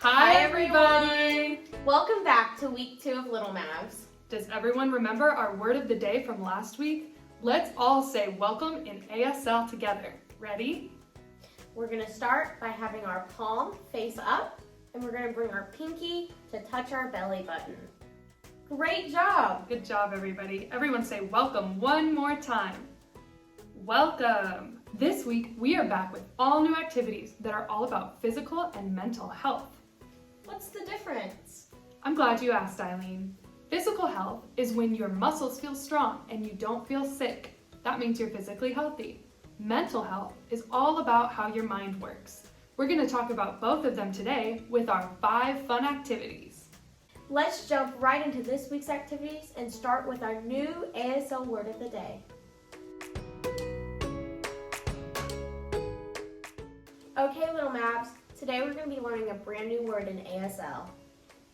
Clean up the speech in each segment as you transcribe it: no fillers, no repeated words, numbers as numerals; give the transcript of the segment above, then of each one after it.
Hi everybody! Welcome back to week 2 of Little Mavs. Does everyone remember our word of the day from last week? Let's all say welcome in ASL together. Ready? We're going to start by having our palm face up, and we're going to bring our pinky to touch our belly button. Great job! Good job, everybody. Everyone say welcome one more time. Welcome! This week, we are back with all new activities that are all about physical and mental health. What's the difference? I'm glad you asked, Eileen. Physical health is when your muscles feel strong and you don't feel sick. That means you're physically healthy. Mental health is all about how your mind works. We're going to talk about both of them today with our 5 fun activities. Let's jump right into this week's activities and start with our new ASL word of the day. Okay, Little Mavs, today we're going to be learning a brand new word in ASL.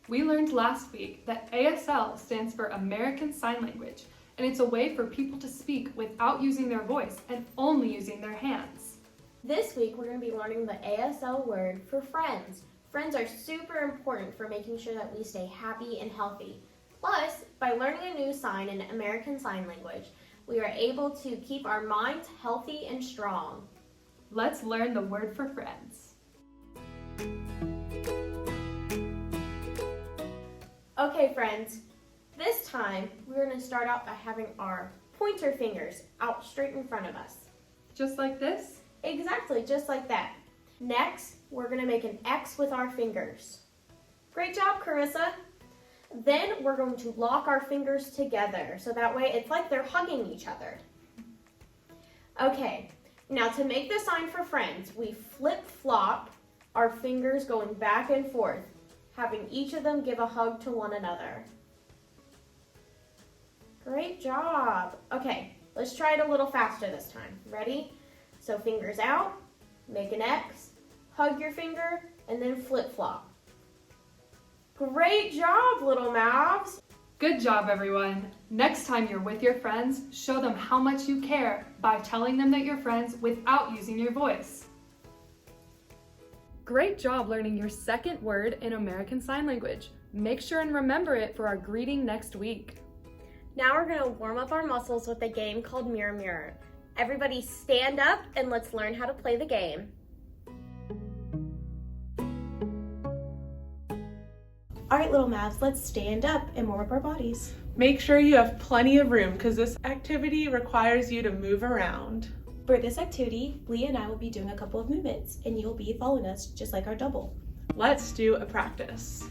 We learned last week that ASL stands for American Sign Language, and it's a way for people to speak without using their voice and only using their hands. This week, we're going to be learning the ASL word for friends. Friends are super important for making sure that we stay happy and healthy. Plus, by learning a new sign in American Sign Language, we are able to keep our minds healthy and strong. Let's learn the word for friends. Okay, friends, this time we're going to start out by having our pointer fingers out straight in front of us. Just like this? Exactly, just like that. Next, we're going to make an X with our fingers. Great job, Carissa. Then we're going to lock our fingers together, so that way it's like they're hugging each other. Okay, now to make the sign for friends, we flip-flop our fingers going back and forth, having each of them give a hug to one another. Great job. Okay, let's try it a little faster this time. Ready? So fingers out, make an X, hug your finger, and then flip-flop. Great job, Little Mavs. Good job, everyone. Next time you're with your friends, show them how much you care by telling them that you're friends without using your voice. Great job learning your second word in American Sign Language. Make sure and remember it for our greeting next week. Now we're going to warm up our muscles with a game called Mirror Mirror. Everybody stand up and let's learn how to play the game. All right, Little Mavs, let's stand up and warm up our bodies. Make sure you have plenty of room because this activity requires you to move around. For this activity, Leah and I will be doing a couple of movements, and you'll be following us just like our double. Let's do a practice.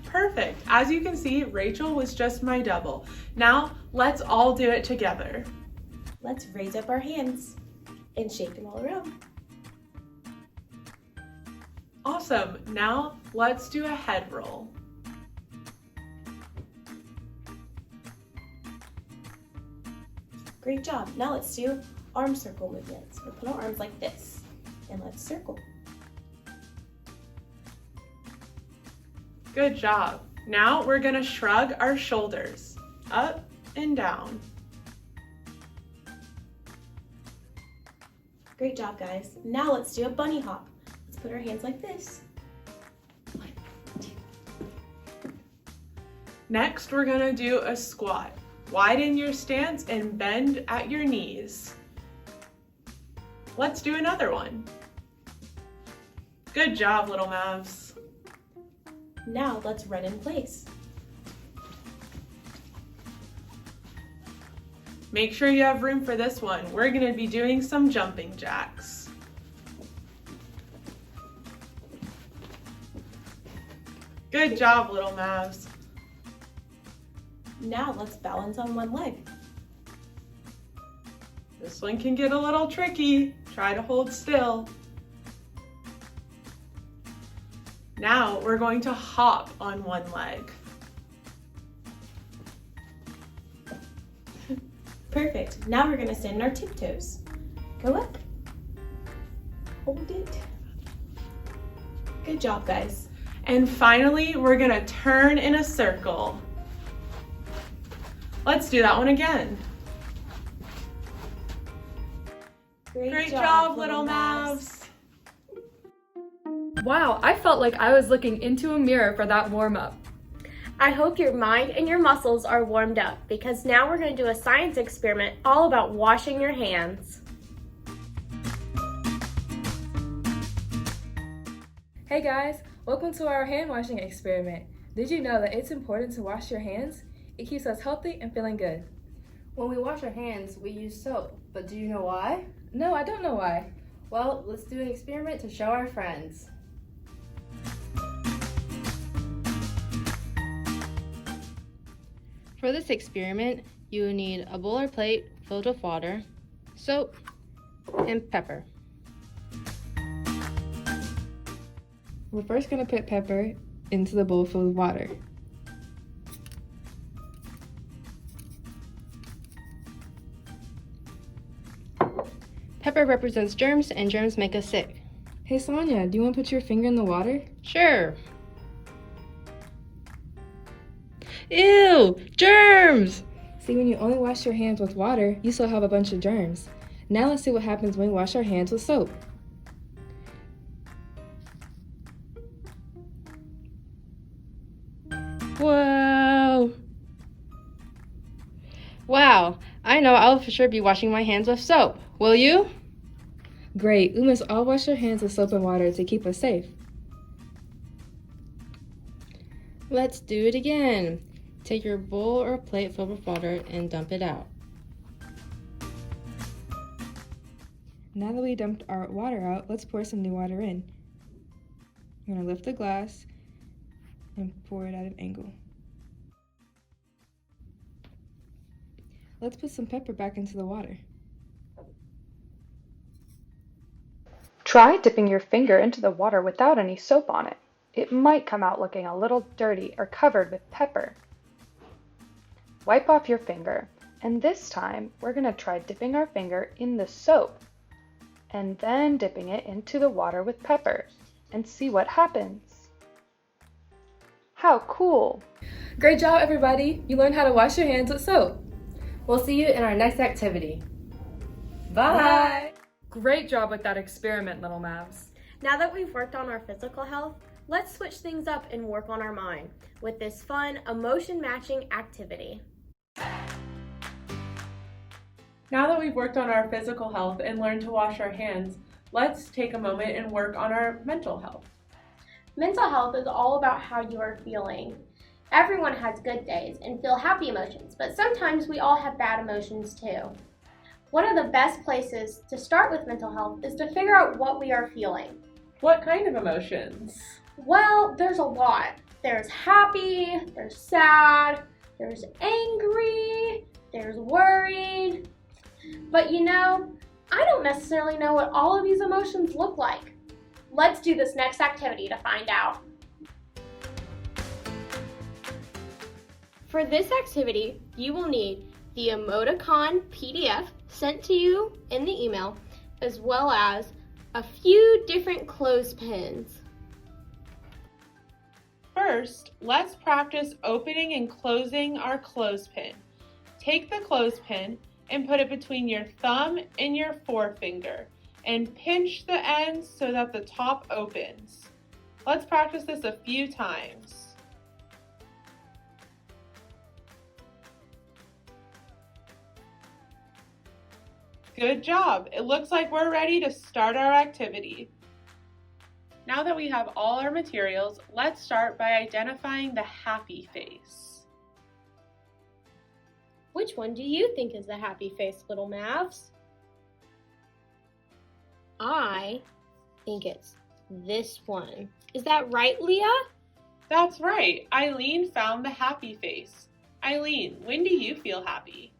Perfect. As you can see, Rachel was just my double. Now, let's all do it together. Let's raise up our hands and shake them all around. Awesome. Now, let's do a head roll. Great job. Now let's do arm circle movements. We'll put our arms like this, and let's circle. Good job. Now we're gonna shrug our shoulders up and down. Great job, guys. Now let's do a bunny hop. Let's put our hands like this. 1, 2. Next, we're gonna do a squat. Widen your stance and bend at your knees. Let's do another one. Good job, Little Mavs. Now let's run in place. Make sure you have room for this one. We're gonna be doing some jumping jacks. Good job, Little Mavs. Now let's balance on one leg. This one can get a little tricky. Try to hold still. Now we're going to hop on one leg. Perfect. Now we're going to stand on our tiptoes. Go up. Hold it. Good job, guys. And finally, we're gonna turn in a circle. Let's do that one again. Great job, Little Mavs. Wow, I felt like I was looking into a mirror for that warm-up. I hope your mind and your muscles are warmed up because now we're going to do a science experiment all about washing your hands. Hey guys, welcome to our hand washing experiment. Did you know that it's important to wash your hands? It keeps us healthy and feeling good. When we wash our hands, we use soap, but do you know why? No, I don't know why. Well, let's do an experiment to show our friends. For this experiment, you will need a bowl or plate filled with water, soap, and pepper. We're first going to put pepper into the bowl filled with water. Pepper represents germs, and germs make us sick. Hey Sonia, do you want to put your finger in the water? Sure. Ew! Germs! See, when you only wash your hands with water, you still have a bunch of germs. Now let's see what happens when we wash our hands with soap. Whoa! Wow, I know I'll for sure be washing my hands with soap. Will you? Great, we must all wash our hands with soap and water to keep us safe. Let's do it again. Take your bowl or plate filled with water and dump it out. Now that we dumped our water out, let's pour some new water in. I'm going to lift the glass and pour it at an angle. Let's put some pepper back into the water. Try dipping your finger into the water without any soap on it. It might come out looking a little dirty or covered with pepper. Wipe off your finger, and this time we're going to try dipping our finger in the soap and then dipping it into the water with pepper and see what happens. How cool! Great job, everybody! You learned how to wash your hands with soap. We'll see you in our next activity. Bye! Great job with that experiment, Little Mavs. Now that we've worked on our physical health, let's switch things up and work on our mind with this fun emotion matching activity. Now that we've worked on our physical health and learned to wash our hands, let's take a moment and work on our mental health. Mental health is all about how you are feeling. Everyone has good days and feel happy emotions, but sometimes we all have bad emotions too. One of the best places to start with mental health is to figure out what we are feeling. What kind of emotions? Well, there's a lot. There's happy, there's sad, there's angry, there's worried. But you know, I don't necessarily know what all of these emotions look like. Let's do this next activity to find out. For this activity, you will need the emoticon PDF sent to you in the email, as well as a few different clothespins. First, let's practice opening and closing our clothespin. Take the clothespin and put it between your thumb and your forefinger and pinch the ends so that the top opens. Let's practice this a few times. Good job! It looks like we're ready to start our activity. Now that we have all our materials, let's start by identifying the happy face. Which one do you think is the happy face, Little Mavs? I think it's this one. Is that right, Leah? That's right. Eileen found the happy face. Eileen, when do you feel happy?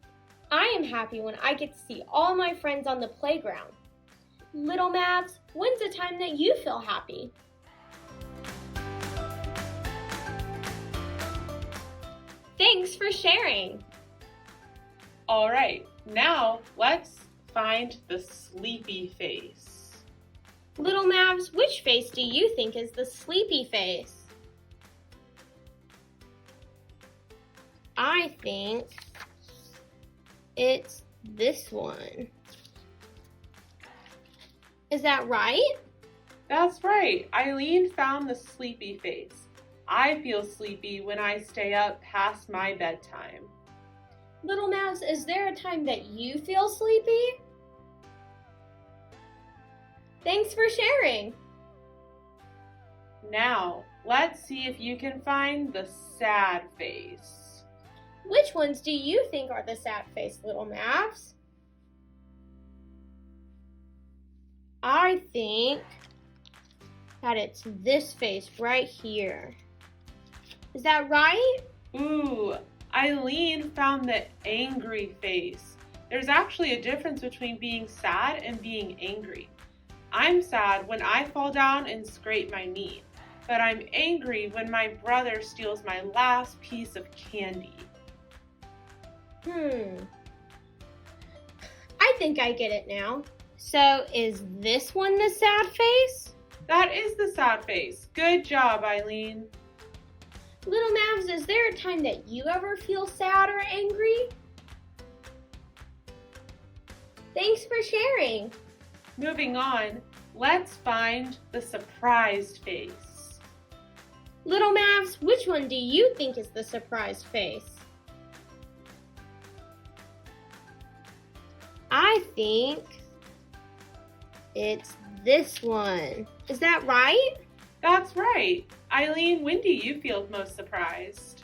I am happy when I get to see all my friends on the playground. Little Mavs, when's the time that you feel happy? Thanks for sharing. All right, now let's find the sleepy face. Little Mavs, which face do you think is the sleepy face? I think it's this one. Is that right? That's right. Eileen found the sleepy face. I feel sleepy when I stay up past my bedtime. Little Mavs, is there a time that you feel sleepy? Thanks for sharing. Now, let's see if you can find the sad face. Which ones do you think are the sad face, Little Mavs? I think that it's this face right here. Is that right? Ooh, Eileen found the angry face. There's actually a difference between being sad and being angry. I'm sad when I fall down and scrape my knee, but I'm angry when my brother steals my last piece of candy. I think I get it now. So is this one the sad face? That is the sad face. Good job, Eileen. Little Mavs, is there a time that you ever feel sad or angry? Thanks for sharing. Moving on, let's find the surprised face. Little Mavs, which one do you think is the surprised face? I think it's this one. Is that right? That's right. Eileen, when do you feel most surprised?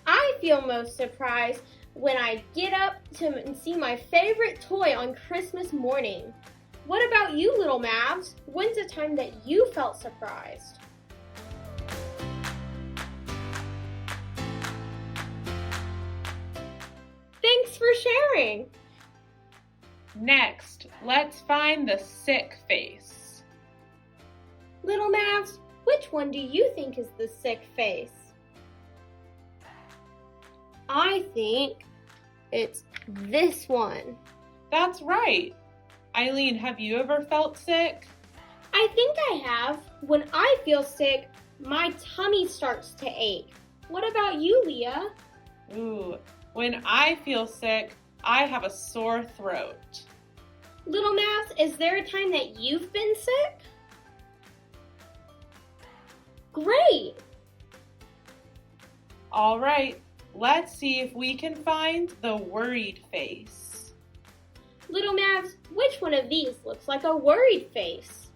I feel most surprised when I get up to see my favorite toy on Christmas morning. What about you, Little Mavs? When's the time that you felt surprised? Thanks for sharing. Next, let's find the sick face. Little Mavs, which one do you think is the sick face? I think it's this one. That's right. Eileen, have you ever felt sick? I think I have. When I feel sick, my tummy starts to ache. What about you, Leah? Ooh, when I feel sick, I have a sore throat. Little Mavs, is there a time that you've been sick? Great! All right, let's see if we can find the worried face. Little Mavs, which one of these looks like a worried face?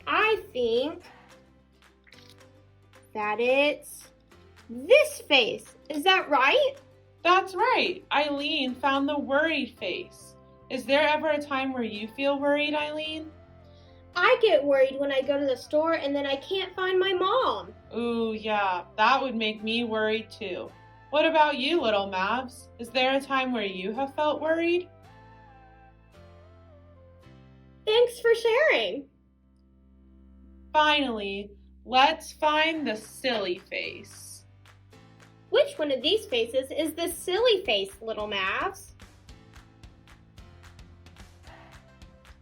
I think that it's this face. Is that right? That's right. Eileen found the worried face. Is there ever a time where you feel worried, Eileen? I get worried when I go to the store and then I can't find my mom. Ooh, yeah, that would make me worried too. What about you, Little Mavs? Is there a time where you have felt worried? Thanks for sharing. Finally, let's find the silly face. Which one of these faces is the silly face, Little Mavs?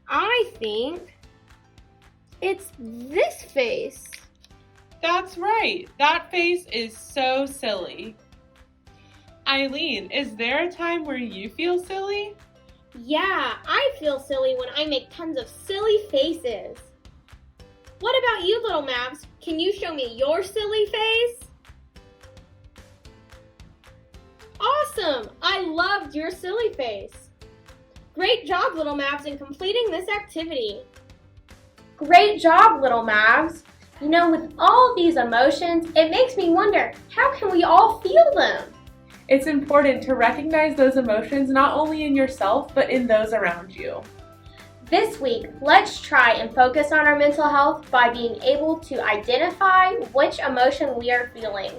I think it's this face. That's right. That face is so silly. Eileen, is there a time where you feel silly? Yeah, I feel silly when I make tons of silly faces. What about you, Little Mavs? Can you show me your silly face? Awesome! I loved your silly face. Great job, Little Mavs, in completing this activity. Great job, Little Mavs. You know, with all these emotions, it makes me wonder, how can we all feel them? It's important to recognize those emotions not only in yourself, but in those around you. This week, let's try and focus on our mental health by being able to identify which emotion we are feeling.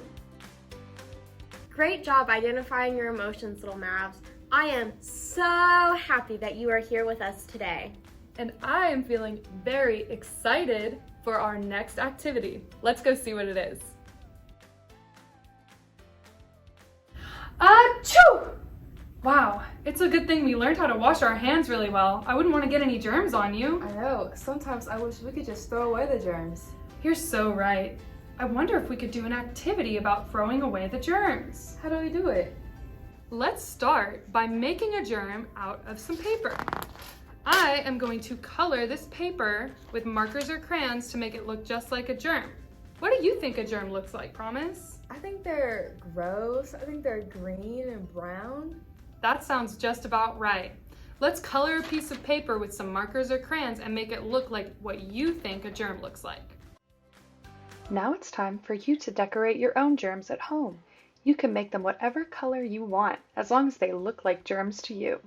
Great job identifying your emotions, Little Mavs. I am so happy that you are here with us today. And I am feeling very excited for our next activity. Let's go see what it is. Achoo! Wow, it's a good thing we learned how to wash our hands really well. I wouldn't want to get any germs on you. I know. Sometimes I wish we could just throw away the germs. You're so right. I wonder if we could do an activity about throwing away the germs. How do we do it? Let's start by making a germ out of some paper. I am going to color this paper with markers or crayons to make it look just like a germ. What do you think a germ looks like, Promise? I think they're gross. I think they're green and brown. That sounds just about right. Let's color a piece of paper with some markers or crayons and make it look like what you think a germ looks like. Now it's time for you to decorate your own germs at home. You can make them whatever color you want, as long as they look like germs to you.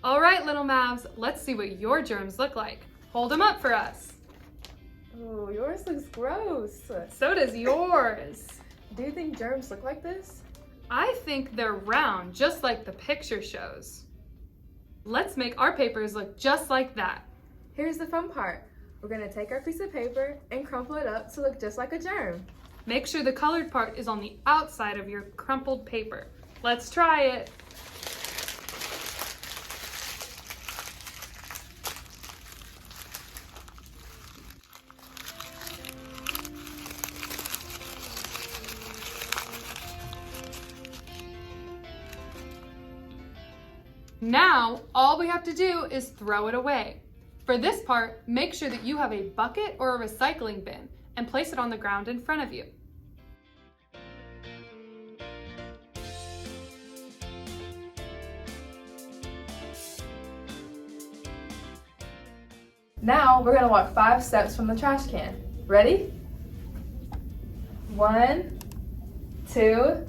All right, Little Mavs, let's see what your germs look like. Hold them up for us. Oh, yours looks gross. So does yours. Do you think germs look like this? I think they're round, just like the picture shows. Let's make our papers look just like that. Here's the fun part. We're gonna take our piece of paper and crumple it up to look just like a germ. Make sure the colored part is on the outside of your crumpled paper. Let's try it. Now, all we have to do is throw it away. For this part, make sure that you have a bucket or a recycling bin and place it on the ground in front of you. Now we're gonna walk 5 steps from the trash can. Ready? 1, 2,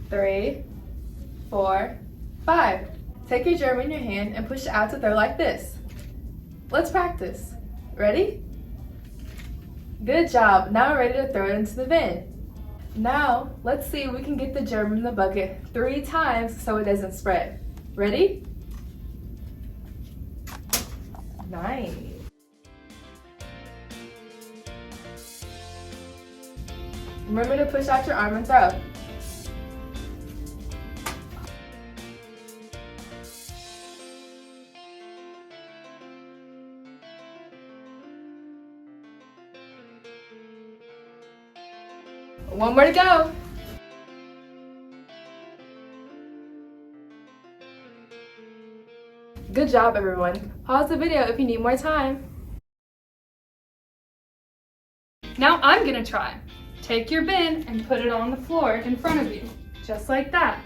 3, 4, 5. Take your germ in your hand and push it out to throw like this. Let's practice. Ready? Good job. Now we're ready to throw it into the bin. Now, let's see if we can get the germ in the bucket 3 times so it doesn't spread. Ready? Nice. Remember to push out your arm and throw. One more to go. Good job, everyone. Pause the video if you need more time. Now I'm gonna try. Take your bin and put it on the floor in front of you, just like that.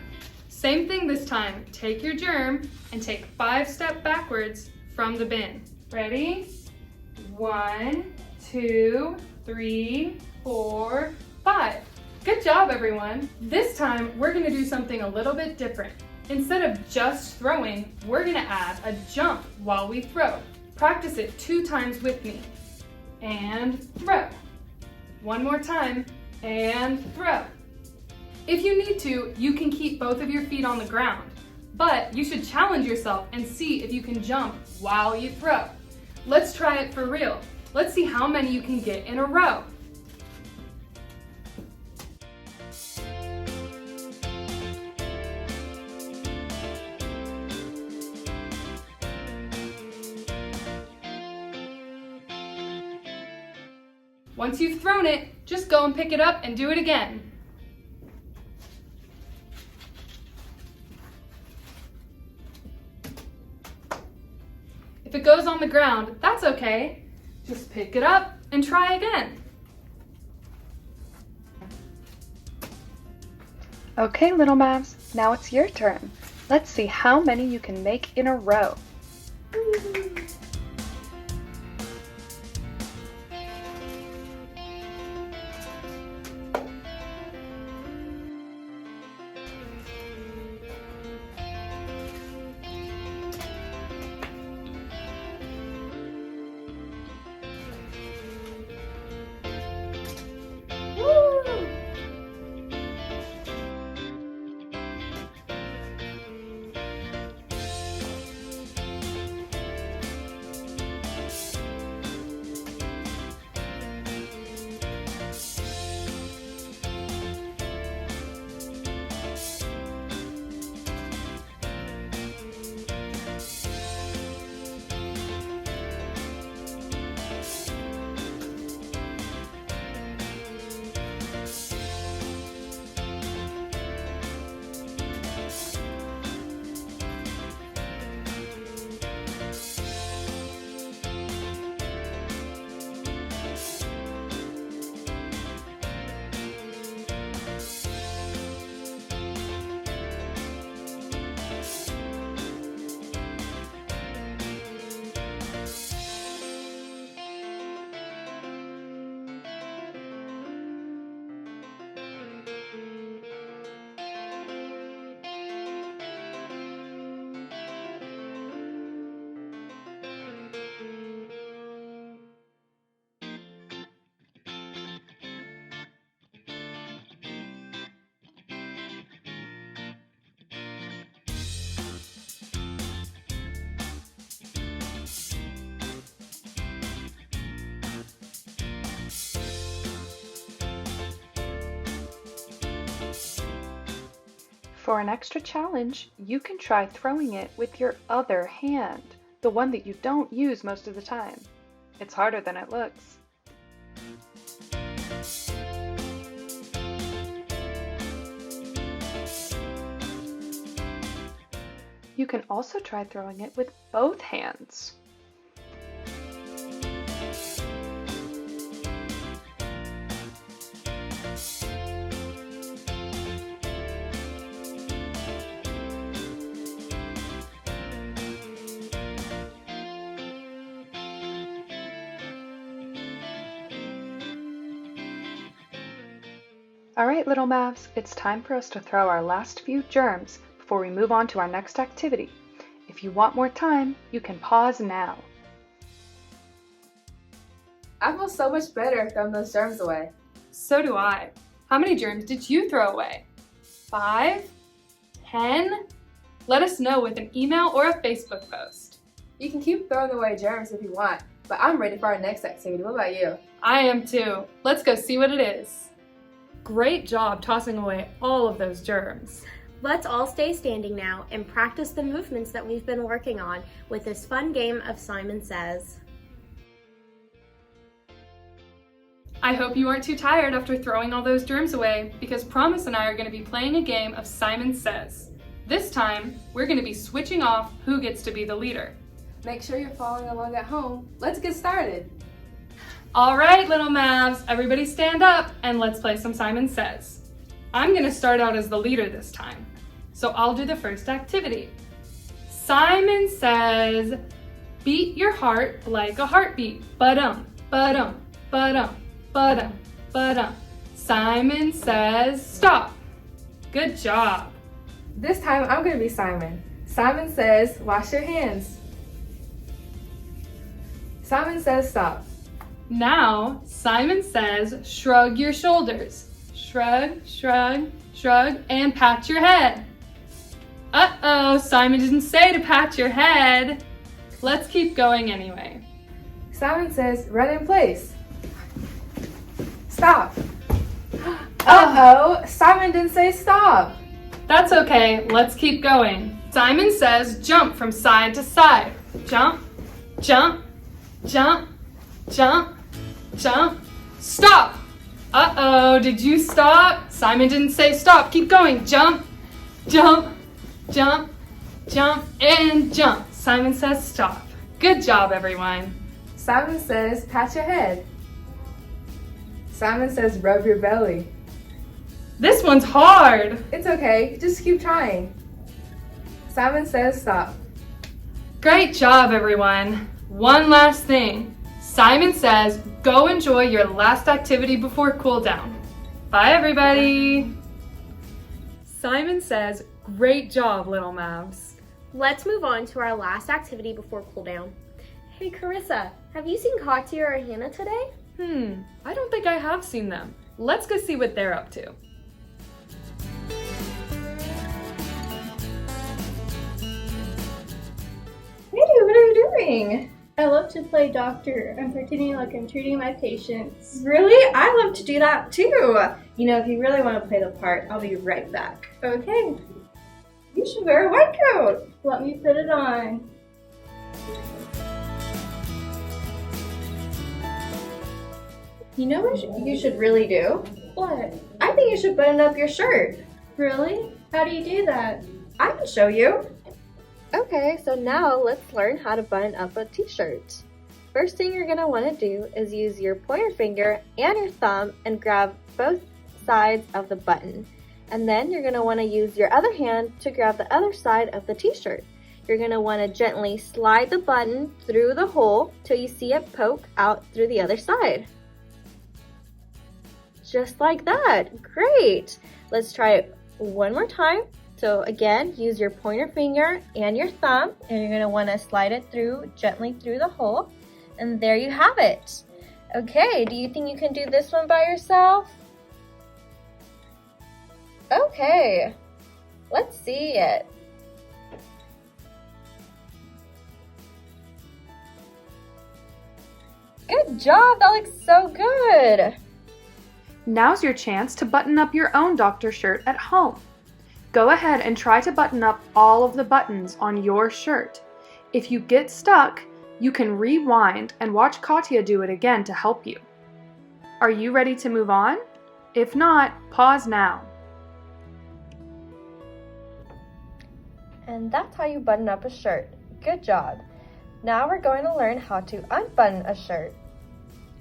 Same thing this time. Take your germ and take 5 steps backwards from the bin. Ready? 1, 2, 3, 4, 5. Good job, everyone. This time, we're gonna do something a little bit different. Instead of just throwing, we're gonna add a jump while we throw. Practice it 2 times with me. And throw. One more time, and throw. If you need to, you can keep both of your feet on the ground, but you should challenge yourself and see if you can jump while you throw. Let's try it for real. Let's see how many you can get in a row. Once you've thrown it, just go and pick it up and do it again. If it goes on the ground, that's okay. Just pick it up and try again. Okay, Little Mavs, now it's your turn. Let's see how many you can make in a row. For an extra challenge, you can try throwing it with your other hand, the one that you don't use most of the time. It's harder than it looks. You can also try throwing it with both hands. Alright, Little Mavs, it's time for us to throw our last few germs before we move on to our next activity. If you want more time, you can pause now. I feel so much better throwing those germs away. So do I. How many germs did you throw away? 5? 10? Let us know with an email or a Facebook post. You can keep throwing away germs if you want, but I'm ready for our next activity. What about you? I am too. Let's go see what it is. Great job tossing away all of those germs. Let's all stay standing now and practice the movements that we've been working on with this fun game of Simon Says. I hope you aren't too tired after throwing all those germs away, because Promise and I are going to be playing a game of Simon Says. This time, we're going to be switching off who gets to be the leader. Make sure you're following along at home. Let's get started. All right, Little Mavs, everybody stand up and let's play some Simon Says. I'm going to start out as the leader this time, so I'll do the first activity. Simon says, beat your heart like a heartbeat. Ba-dum, ba-dum, ba-dum, ba-dum, ba-dum. Simon says, stop. Good job. This time I'm going to be Simon. Simon says, wash your hands. Simon says, stop. Now, Simon says, shrug your shoulders. Shrug, shrug, shrug, and pat your head. Uh-oh, Simon didn't say to pat your head. Let's keep going anyway. Simon says run in place. Stop. Uh-oh, Simon didn't say stop. That's okay, let's keep going. Simon says jump from side to side. Jump, jump, jump, jump, jump. Stop! Uh-oh, did you stop? Simon didn't say stop, keep going. Jump, jump, jump, jump, and jump. Simon says stop. Good job, everyone. Simon says pat your head. Simon says rub your belly. This one's hard. It's okay, just keep trying. Simon says stop. Great job, everyone. One last thing. Simon says, go enjoy your last activity before cool down. Bye, everybody. Simon says, great job, Little Mavs. Let's move on to our last activity before cool down. Hey Carissa, have you seen Katya or Hannah today? I don't think I have seen them. Let's go see what they're up to. Hey, what are you doing? I love to play doctor. I'm pretending like I'm treating my patients. Really? I love to do that too. You know, if you really want to play the part, I'll be right back. Okay. You should wear a white coat. Let me put it on. You know what you should really do? What? I think you should button up your shirt. Really? How do you do that? I can show you. Okay, so now let's learn how to button up a t-shirt. First thing you're going to want to do is use your pointer finger and your thumb and grab both sides of the button. And then you're going to want to use your other hand to grab the other side of the t-shirt. You're going to want to gently slide the button through the hole till you see it poke out through the other side. Just like that. Great! Let's try it one more time. So again, use your pointer finger and your thumb, and you're going to want to slide it through gently through the hole. And there you have it. Okay, do you think you can do this one by yourself? Okay, let's see it. Good job, that looks so good. Now's your chance to button up your own doctor shirt at home. Go ahead and try to button up all of the buttons on your shirt. If you get stuck, you can rewind and watch Katya do it again to help you. Are you ready to move on? If not, pause now. And that's how you button up a shirt. Good job. Now we're going to learn how to unbutton a shirt.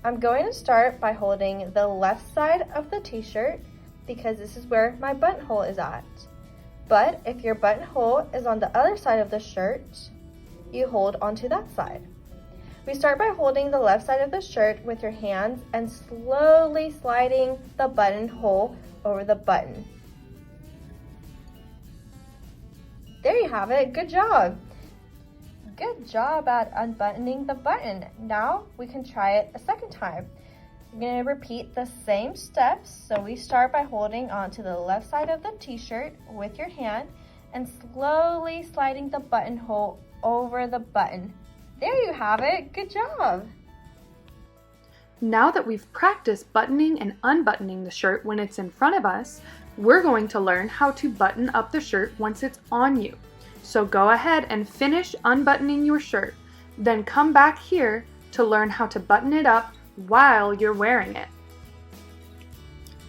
I'm going to start by holding the left side of the t-shirt because this is where my buttonhole is at. But if your buttonhole is on the other side of the shirt, you hold onto that side. We start by holding the left side of the shirt with your hands and slowly sliding the buttonhole over the button. There you have it. Good job. Good job at unbuttoning the button. Now we can try it a second time. We're going to repeat the same steps. So we start by holding onto the left side of the t-shirt with your hand and slowly sliding the buttonhole over the button. There you have it. Good job. Now that we've practiced buttoning and unbuttoning the shirt when it's in front of us, we're going to learn how to button up the shirt once it's on you. So go ahead and finish unbuttoning your shirt, then come back here to learn how to button it up while you're wearing it.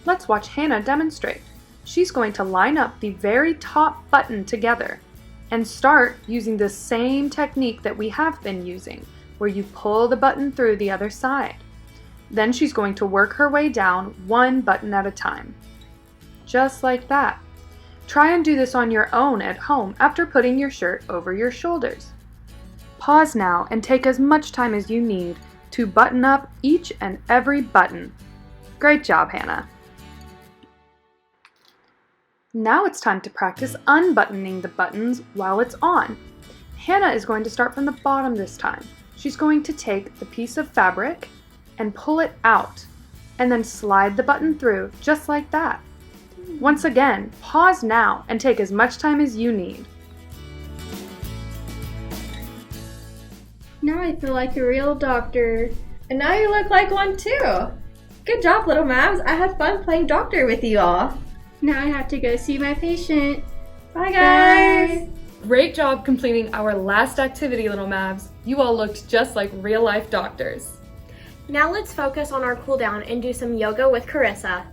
Let's watch Hannah demonstrate. She's going to line up the very top button together and start using the same technique that we have been using, where you pull the button through the other side. Then she's going to work her way down one button at a time. Just like that. Try and do this on your own at home after putting your shirt over your shoulders. Pause now and take as much time as you need to button up each and every button. Great job, Hannah. Now it's time to practice unbuttoning the buttons while it's on. Hannah is going to start from the bottom this time. She's going to take the piece of fabric and pull it out, and then slide the button through just like that. Once again, pause now and take as much time as you need. Now I feel like a real doctor. And now you look like one too. Good job, Little Mavs. I had fun playing doctor with you all. Now I have to go see my patient. Bye, guys. Great job completing our last activity, Little Mavs. You all looked just like real-life doctors. Now let's focus on our cool down and do some yoga with Carissa.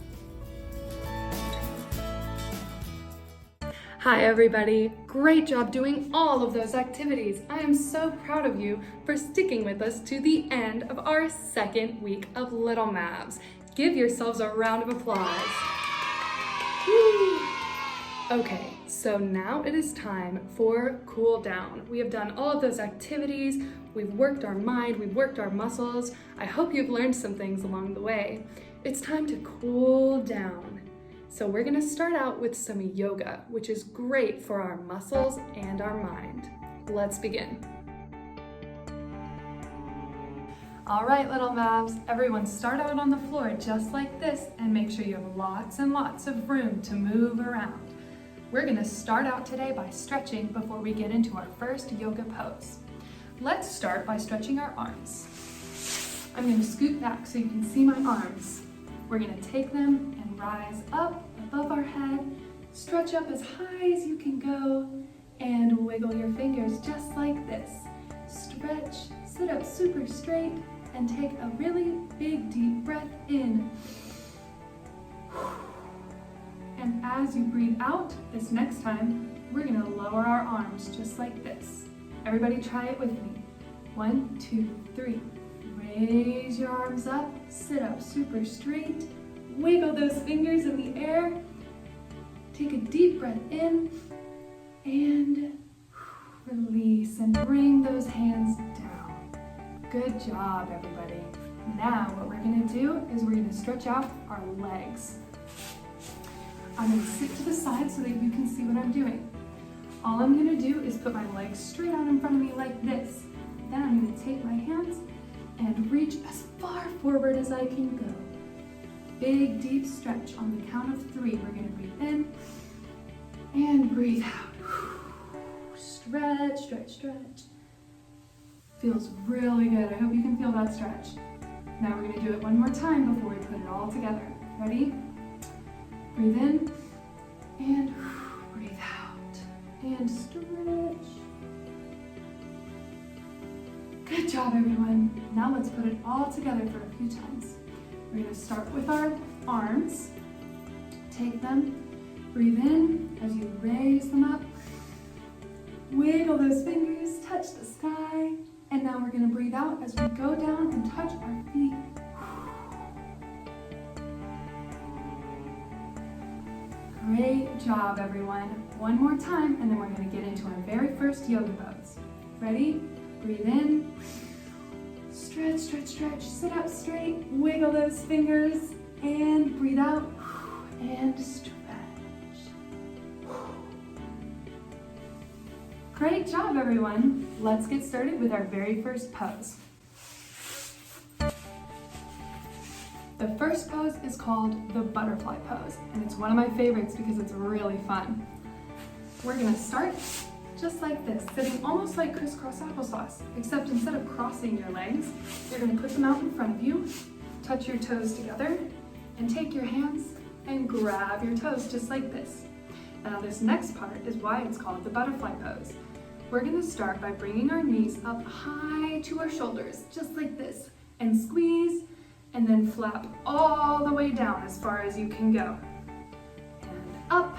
Hi everybody, great job doing all of those activities. I am so proud of you for sticking with us to the end of our second week of Little Mavs. Give yourselves a round of applause. Woo. Okay, so now it is time for cool down. We have done all of those activities, we've worked our mind, we've worked our muscles. I hope you've learned some things along the way. It's time to cool down. So we're gonna start out with some yoga, which is great for our muscles and our mind. Let's begin. All right, Little Mavs, everyone start out on the floor just like this and make sure you have lots and lots of room to move around. We're gonna start out today by stretching before we get into our first yoga pose. Let's start by stretching our arms. I'm gonna scoot back so you can see my arms. We're gonna take them and rise up above our head, stretch up as high as you can go, and wiggle your fingers just like this. Stretch, sit up super straight, and take a really big deep breath in. And as you breathe out, this next time, we're gonna lower our arms just like this. Everybody try it with me. 1, 2, 3. Raise your arms up, sit up super straight, wiggle those fingers in the air, take a deep breath in, and release, and bring those hands down. Good job, everybody. Now what we're gonna do is we're gonna stretch out our legs. I'm gonna sit to the side so that you can see what I'm doing. All I'm gonna do is put my legs straight out in front of me like this. Then I'm gonna take my hands and reach as far forward as I can go. Big, deep stretch. On the count of 3, we're gonna breathe in and breathe out. Stretch, stretch, stretch. Feels really good. I hope you can feel that stretch. Now we're gonna do it one more time before we put it all together. Ready? Breathe in and breathe out. And stretch. Good job, everyone. Now let's put it all together for a few times. We're gonna start with our arms. Take them, breathe in as you raise them up. Wiggle those fingers, touch the sky. And now we're gonna breathe out as we go down and touch our feet. Great job, everyone. One more time, and then we're gonna get into our very first yoga pose. Ready? Breathe in, stretch, stretch, stretch, sit up straight, wiggle those fingers, and breathe out, and stretch. Great job, everyone. Let's get started with our very first pose. The first pose is called the butterfly pose, and it's one of my favorites because it's really fun. We're gonna start just like this, sitting almost like crisscross applesauce, except instead of crossing your legs, you're gonna put them out in front of you, touch your toes together, and take your hands and grab your toes just like this. Now this next part is why it's called the butterfly pose. We're gonna start by bringing our knees up high to our shoulders, just like this, and squeeze, and then flap all the way down as far as you can go. And up,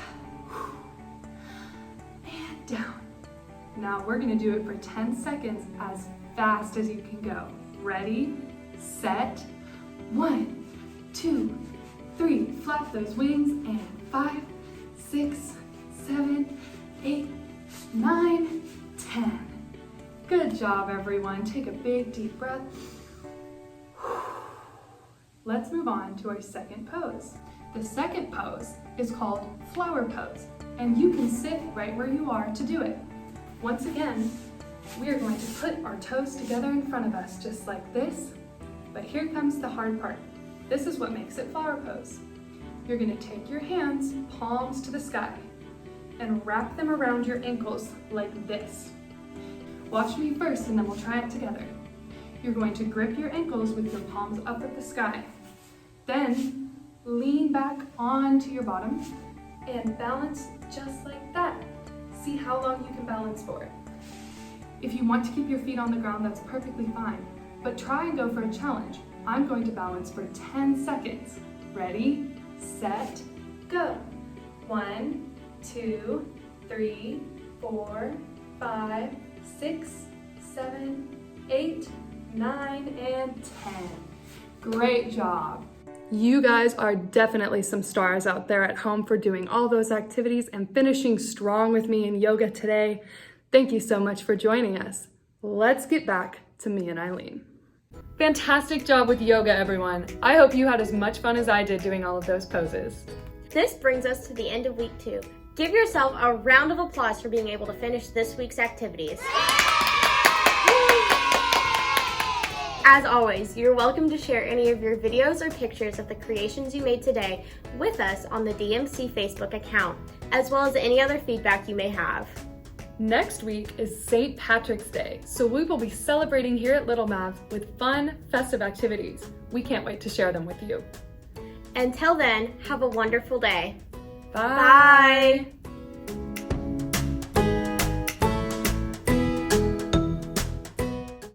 and down. Now we're gonna do it for 10 seconds as fast as you can go. Ready, set, 1, 2, 3. Flap those wings, and 5, 6, 7, 8, 9, 10. Good job, everyone. Take a big deep breath. Let's move on to our second pose. The second pose is called flower pose, and you can sit right where you are to do it. Once again, we are going to put our toes together in front of us just like this, but here comes the hard part. This is what makes it flower pose. You're gonna take your hands, palms to the sky, and wrap them around your ankles like this. Watch me first and then we'll try it together. You're going to grip your ankles with your palms up at the sky. Then lean back onto your bottom and balance just like that. See how long you can balance for. If you want to keep your feet on the ground, that's perfectly fine, but try and go for a challenge. I'm going to balance for 10 seconds. Ready, set, go. 1, 2, 3, 4, 5, 6, 7, 8, 9, and 10. Great job. You guys are definitely some stars out there at home for doing all those activities and finishing strong with me in yoga today. Thank you so much for joining us. Let's get back to me and Eileen. Fantastic job with yoga, everyone. I hope you had as much fun as I did doing all of those poses. This brings us to the end of week 2. Give yourself a round of applause for being able to finish this week's activities. As always, you're welcome to share any of your videos or pictures of the creations you made today with us on the DMC Facebook account, as well as any other feedback you may have. Next week is St. Patrick's Day, so we will be celebrating here at Little Mavs with fun, festive activities. We can't wait to share them with you. Until then, have a wonderful day. Bye. Bye.